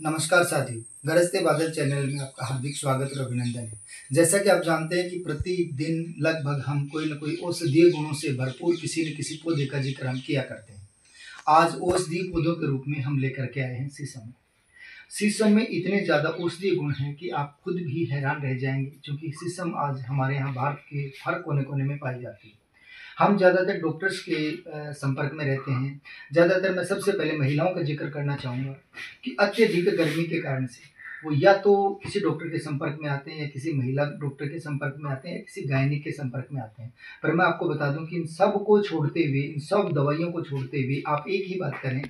नमस्कार साथियों, गरजते बादल चैनल में आपका हार्दिक स्वागत और अभिनंदन है। जैसा कि आप जानते हैं कि प्रतिदिन लगभग हम कोई न कोई औषधीय गुणों से भरपूर किसी न किसी पौधे का जिक्र हम किया करते हैं। आज औषधीय पौधों के रूप में हम लेकर के आए हैं शीशम। शीशम में इतने ज़्यादा औषधीय गुण हैं कि आप खुद भी हैरान रह जाएंगे, क्योंकि शीशम आज हमारे यहाँ भारत के हर कोने कोने में पाई जाती है। हम ज़्यादातर डॉक्टर्स के संपर्क में रहते हैं। ज़्यादातर मैं सबसे पहले महिलाओं का जिक्र करना चाहूँगा कि अत्यधिक गर्मी के कारण से वो या तो किसी डॉक्टर के संपर्क में आते हैं, या किसी महिला डॉक्टर के संपर्क में आते हैं, या किसी गायनिक के संपर्क में आते हैं। पर मैं आपको बता दूं कि इन सब को छोड़ते हुए, इन सब दवाइयों को छोड़ते हुए आप एक ही बात करें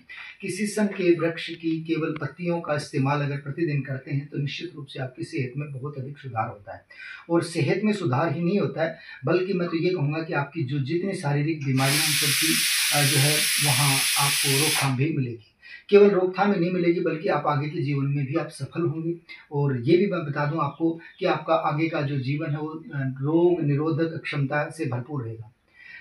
कि शीशम के वृक्ष की केवल पत्तियों का इस्तेमाल अगर प्रतिदिन करते हैं तो निश्चित रूप से आपकी सेहत में बहुत अधिक सुधार होता है। और सेहत में सुधार ही नहीं होता है, बल्कि मैं तो ये कहूँगा कि आपकी जो जितनी शारीरिक बीमारियाँ उन सबकी जो है वहाँ आपको रोकथाम भी मिलेगी। केवल रोकथाम ही नहीं मिलेगी, बल्कि आप आगे के जीवन में भी आप सफल होंगे। और ये भी मैं बता दूं आपको कि आपका आगे का जो जीवन है वो रोग निरोधक क्षमता से भरपूर रहेगा।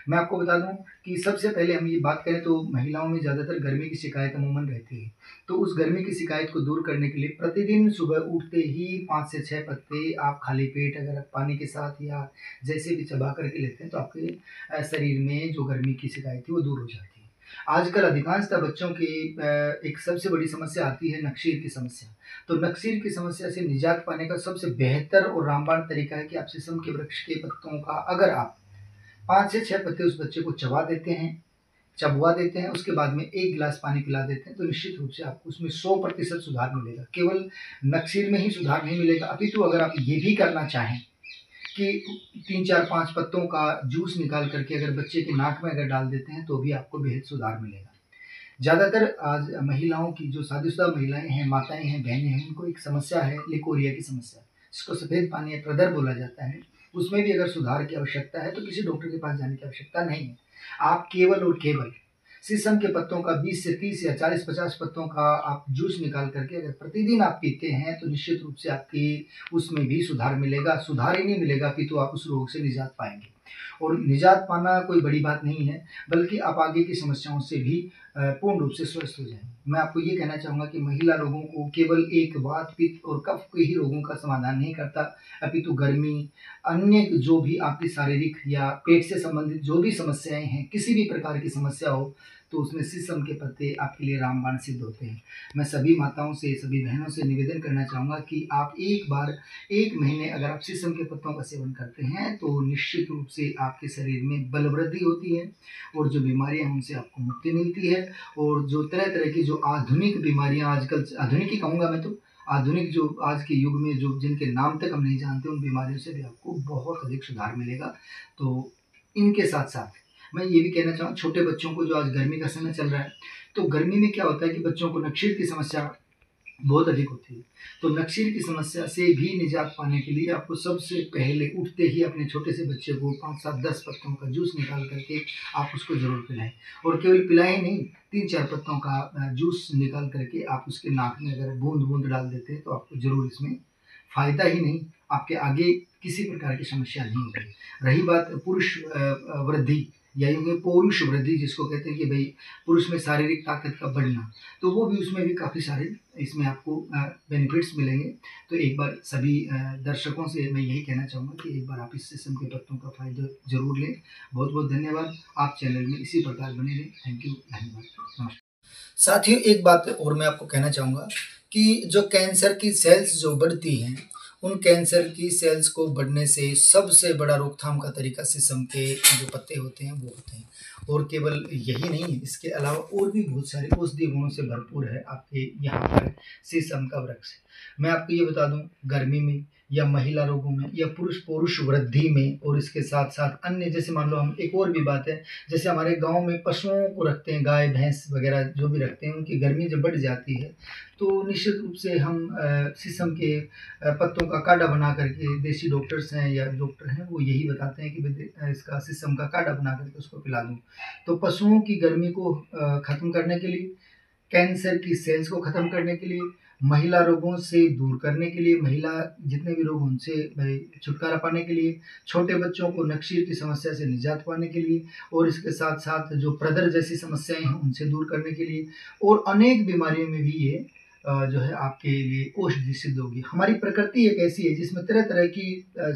मैं आपको बता दूं कि सबसे पहले हम ये बात करें तो महिलाओं में ज़्यादातर गर्मी की शिकायत अमूमन रहती है। तो उस गर्मी की शिकायत को दूर करने के लिए प्रतिदिन सुबह उठते ही 5 से 6 पत्ते आप खाली पेट अगर आप पानी के साथ या जैसे भी चबा करके लेते हैं तो आपके शरीर में जो गर्मी की शिकायत थी वो दूर हो जाती है। आजकल अधिकांशतः बच्चों की एक सबसे बड़ी समस्या आती है नक्सीर की समस्या। तो नक्सीर की समस्या से निजात पाने का सबसे बेहतर और रामबाण तरीका है कि आप शीशम के वृक्ष के पत्तों का अगर आप 5 से 6 पत्ते उस बच्चे को चबवा देते हैं, उसके बाद में 1 गिलास पानी पिला देते हैं, तो निश्चित रूप से आपको उसमें 100% सुधार मिलेगा। केवल नक्सीर में ही सुधार नहीं मिलेगा, अपितु अगर आप ये भी करना चाहें कि 3-4-5 पत्तों का जूस निकाल करके अगर बच्चे के नाक में अगर डाल देते हैं तो भी आपको बेहद सुधार मिलेगा। ज़्यादातर आज महिलाओं की जो शादीशुदा महिलाएं हैं, माताएं हैं, बहनें हैं, उनको एक समस्या है लिकोरिया की समस्या, जिसको सफ़ेद पानी या प्रदर बोला जाता है। उसमें भी अगर सुधार की आवश्यकता है तो किसी डॉक्टर के पास जाने की आवश्यकता नहीं है। आप केवल और केवल शीशम के पत्तों का 20 से 30 या 40-50 पत्तों का आप जूस निकाल करके अगर प्रतिदिन आप पीते हैं तो निश्चित रूप से आपकी उसमें भी सुधार मिलेगा। सुधार ही नहीं मिलेगा कि तो आप उस रोग से निजात पाएंगे। और निजात पाना कोई बड़ी बात नहीं है, बल्कि आप आगे की समस्याओं से भी पूर्ण रूप से स्वस्थ हो जाएंगे। मैं आपको ये कहना चाहूँगा कि महिला रोगों को केवल एक वात, पित्त और कफ के ही रोगों का समाधान नहीं करता, अपितु गर्मी, अन्य जो भी आपकी शारीरिक या पेट से संबंधित जो भी समस्याएं हैं, किसी भी प्रकार की समस्या हो तो उसमें शीशम के पत्ते आपके लिए रामबाण सिद्ध होते हैं। मैं सभी माताओं से, सभी बहनों से निवेदन करना चाहूँगा कि आप एक बार 1 महीने अगर आप शीशम के पत्तों का सेवन करते हैं तो निश्चित रूप से आपके शरीर में बल वृद्धि होती है और जो बीमारियां हैं उनसे आपको मुक्ति मिलती है। और जो तरह तरह की जो आधुनिक बीमारियां, आजकल आधुनिक ही कहूँगा मैं तो, आधुनिक जो आज के युग में जो जिनके नाम तक हम नहीं जानते, उन बीमारियों से भी आपको बहुत अधिक सुधार मिलेगा। तो इनके साथ साथ मैं ये भी कहना चाहूँ छोटे बच्चों को, जो आज गर्मी का समय चल रहा है, तो गर्मी में क्या होता है कि बच्चों को नक्सीर की समस्या बहुत अधिक होती है। तो नक्सीर की समस्या से भी निजात पाने के लिए आपको सबसे पहले उठते ही अपने छोटे से बच्चे को 5, 7, 10 पत्तों का जूस निकाल करके आप उसको ज़रूर पिलाएं। और केवल पिलाएं नहीं, 3-4 पत्तों का जूस निकाल करके आप उसके नाक में अगर बूंद बूंद डाल देते हैं तो आपको ज़रूर इसमें फ़ायदा ही नहीं, आपके आगे किसी प्रकार की समस्या नहीं होगी। रही बात पुरुष वृद्धि या यूँ कहें पौरुष वृद्धि, जिसको कहते हैं कि भाई पुरुष में शारीरिक ताकत का बढ़ना, तो वो भी उसमें भी काफ़ी सारे इसमें आपको बेनिफिट्स मिलेंगे। तो एक बार सभी दर्शकों से मैं यही कहना चाहूँगा कि एक बार आप इस किस्म के पत्तों का फ़ायदा ज़रूर लें। बहुत बहुत धन्यवाद। आप चैनल में इसी प्रकार बने रहें। थैंक यू, धन्यवाद, नमस्कार। साथियों, एक बात और मैं आपको कहना चाहूँगा कि जो कैंसर की सेल्स जो बढ़ती हैं, उन कैंसर की सेल्स को बढ़ने से सबसे बड़ा रोकथाम का तरीका शीशम के जो पत्ते होते हैं वो होते हैं। और केवल यही नहीं है, इसके अलावा और भी बहुत सारे औषधीय गुणों से भरपूर है आपके यहाँ पर शीशम का वृक्ष। मैं आपको ये बता दूं, गर्मी में या महिला रोगों में या पुरुष पौरुष वृद्धि में, और इसके साथ साथ अन्य, जैसे मान लो हम एक और भी बात है, जैसे हमारे गांव में पशुओं को रखते हैं, गाय भैंस वगैरह जो भी रखते हैं, उनकी गर्मी जब बढ़ जाती है तो निश्चित रूप से हम शीशम के पत्तों का काढ़ा बना करके, देसी डॉक्टर्स हैं या डॉक्टर हैं वो यही बताते हैं कि इसका शीशम का काढ़ा बना करके उसको पिला दूँ। तो पशुओं की गर्मी को ख़त्म करने के लिए, कैंसर की सेल्स को ख़त्म करने के लिए, महिला रोगों से दूर करने के लिए, महिला जितने भी रोग उनसे छुटकारा पाने के लिए, छोटे बच्चों को नक्सीर की समस्या से निजात पाने के लिए, और इसके साथ साथ जो प्रदर जैसी समस्याएं हैं उनसे दूर करने के लिए, और अनेक बीमारियों में भी ये जो है आपके लिए औषधि सिद्ध होगी। हमारी प्रकृति एक ऐसी है जिसमें तरह तरह की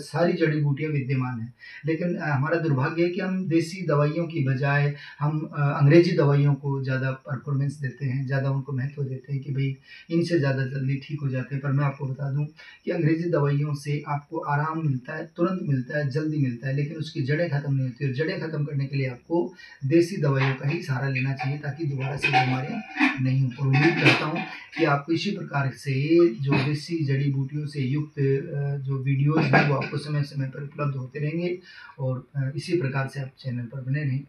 सारी जड़ी बूटियाँ विद्यमान हैं, लेकिन हमारा दुर्भाग्य है कि हम देसी दवाइयों की बजाय हम अंग्रेजी दवाइयों को ज़्यादा परफॉर्मेंस देते हैं, ज़्यादा उनको महत्व देते हैं कि भाई इनसे ज़्यादा जल्दी ठीक हो जाते हैं। पर मैं आपको बता दूं कि अंग्रेजी दवाइयों से आपको आराम मिलता है, तुरंत मिलता है, जल्दी मिलता है, लेकिन उसकी जड़ें खत्म नहीं होती। और जड़ें खत्म करने के लिए आपको देसी दवाइयों का ही सहारा लेना चाहिए ताकि दोबारा से बीमारियाँ नहीं हो। और उम्मीद करता हूँ कि आपको इसी प्रकार से जो देसी जड़ी बूटियों से युक्त जो वीडियोज़ हैं वो आपको समय समय पर उपलब्ध होते रहेंगे, और इसी प्रकार से आप चैनल पर बने रहें।